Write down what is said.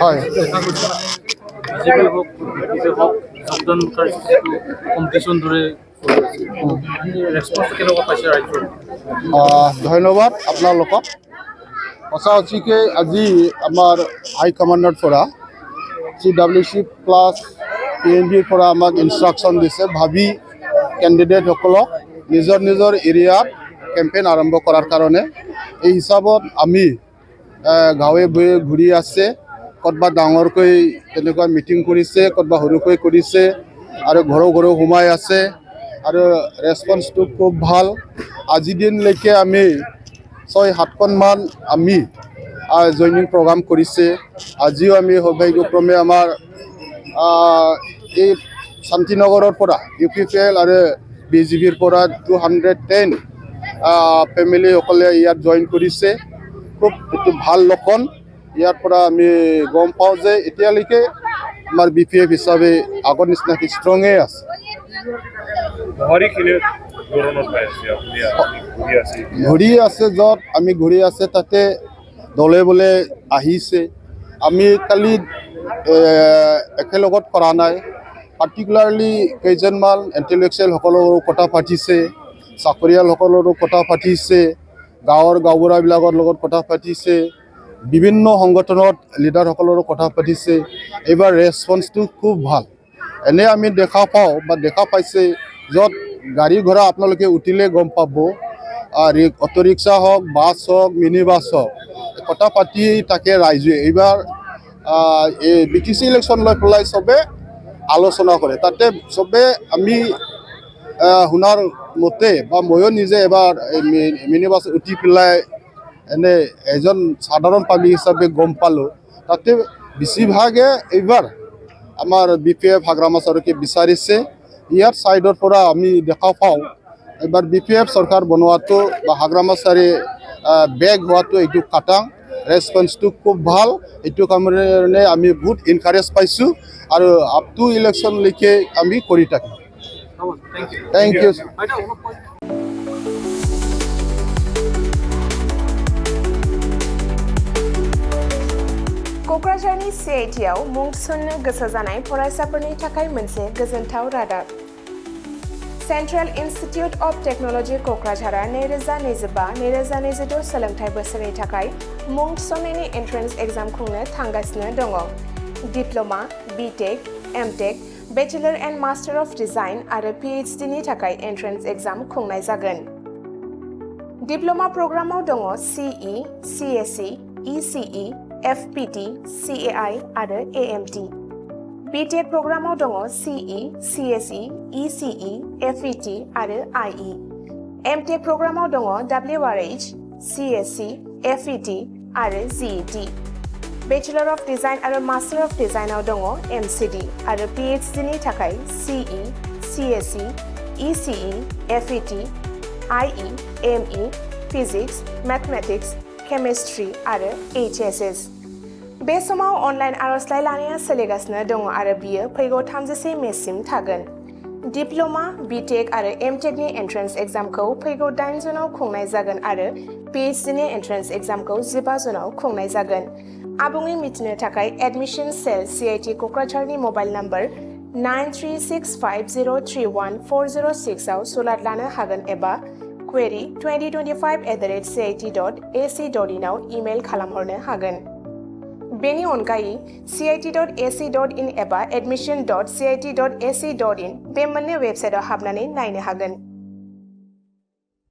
হয় ধন্যবাদ আপোনালোকক সঁচা সঁচিকে আজি আমাৰ হাই কমাণ্ডৰ পৰা CWC প্লাছ PNBৰ পৰা আমাক ইনষ্ট্ৰাকশ্যন দিছে ভাবি কেণ্ডিডেটসকলক নিজৰ নিজৰ এৰিয়াত কেম্পেইন আৰম্ভ কৰাৰ কাৰণে এই হিচাপত আমি গাঁৱে ভূঞে ঘূৰি আছে ক'তবা ডাঙৰকৈ তেনেকুৱা মিটিং কৰিছে ক'তবা সৰুকৈ কৰিছে আৰু ঘৰে সোমাই আছে আৰু ৰেছপন্সটো খুব ভাল আজি দিনলৈকে আমি 6-7খনমান আমি জইনিং প্ৰগ্ৰাম কৰিছে আজিও আমি সৌভাগ্যক্ৰমে আমাৰ এই শান্তিনগৰৰ পৰা UPPL আৰু BJPৰ পৰা 210 ফেমিলিসকলে ইয়াত জইন কৰিছে খুব এইটো ভাল লক্ষণ ইয়াৰ পৰা আমি গম পাওঁ যে এতিয়ালৈকে আমাৰ BPF হিচাপে আগৰ নিচিনা ষ্ট্ৰঙে আছে ঘূৰি আছে য'ত আমি ঘূৰি আছে তাতে দলে বলে আহিছে আমি কালি একেলগত কৰা নাই পাৰ্টিকুলাৰলি কেইজনমান ইণ্টেলেক্সুৱেলসকলৰো কথা পাতিছে চাকৰিয়ালসকলৰো কথা পাতিছে গাঁওবুঢ়াবিলাকৰ লগত কথা পাতিছে বিভিন্ন সংগঠনত লিডাৰসকলৰো কথা পাতিছে এইবাৰ ৰেছপন্সটো খুব ভাল এনে আমি দেখা পাওঁ বা দেখা পাইছে য'ত গাড়ী ঘোঁৰা আপোনালোকে উঠিলে গম পাব অটো ৰিক্সা হওক বাছ হওক মিনি বাছ হওক কথা পাতি থাকে ৰাইজে এইবাৰ এই BTC ইলেকশ্যন লৈ পেলাই চবে আলোচনা কৰে তাতে চবে আমি শুনাৰ মতে বা ময়ো নিজে এবাৰ মিনি বাছ উঠি পেলাই এনে এজন সাধাৰণ পাব্লিক হিচাপে গম পালোঁ তাতে বেছিভাগে এইবাৰ আমাৰ BPF হাগ্ৰামা চৰকে বিচাৰিছে ইয়াৰ ছাইডৰ পৰা আমি দেখা পাওঁ এইবাৰ BPF চৰকাৰ বনোৱাটো বা হাগ্ৰামাচাৰী বেগ হোৱাটো এইটো খাটাং ৰেছপন্সটো খুব ভাল এইটো কাৰণে আমি বহুত এনকাৰেজ পাইছোঁ আৰু আপ টু ইলেকশ্যনলৈকে আমি কৰি থাকিম থেংক ইউ क'क्राझारनि CITआव मुं थिसननो गोसो जानाय फरायसाफोरनि थाखाय मोनसे गोजोनथाव रादाब सेन्ट्रेल इन्स्टिटिउट अफ टेक्न'लजि क'क्राझारआ 2025-2026 सोलोंथाइ बोसोरनि थाखाय मुं थिसननायनि एन्ट्रेन्स एग्जाम खुंनो थांगासिनो दङ diploma BTech MTech bachelor and master of design आरो PhD नि थाखाय एन्ट्रेन्स एग्जाम खुंनाय जागोन डिप्ल'मा प्रग्रामाव दङ CE CSE ECE FPT CAI आरो AMT BTech प्रग्रामाव दङ CE CSE ECE FET आरो IE MTech प्रग्रामाव दङ WRH CSC FET आरो GET बेचेलर अफ डिजाइन आरो मास्टार अफ डिजाइनाव दङ MCD आरो PhD नि थाखाय CE CSE ECE FET IE ME physics mathematics chemistry आरो HSS बे समाव अनलाइन आर'जलाइ लानाया सोलिगासिनो दङ आरो बियो फैगौ 31 मेसिम थागोन डिप्ल'मा BTech आरो MTech नि एन्ट्रेन्स एग्जामखौ फैगौ 8 जुनाव खुंनाय जागोन आरो PhD नि एन्ट्रेन्स एग्जामखौ 15 जुनाव खुंनाय जागोन आबुङै मिथिनो थाखाय एडमिशन सेल CIT क'क्राझारनि मबाइल नम्बर 9365031406 आव सुलाद लानो हागोन एबा query 2025@cit.ac.in आव इमेल खालामहरनो हागोन बेनि अनगायै cit.ac.in एबा admission.cit.ac.in बे मोननै वेबसाइटआव हाबनानै नायनो हागोन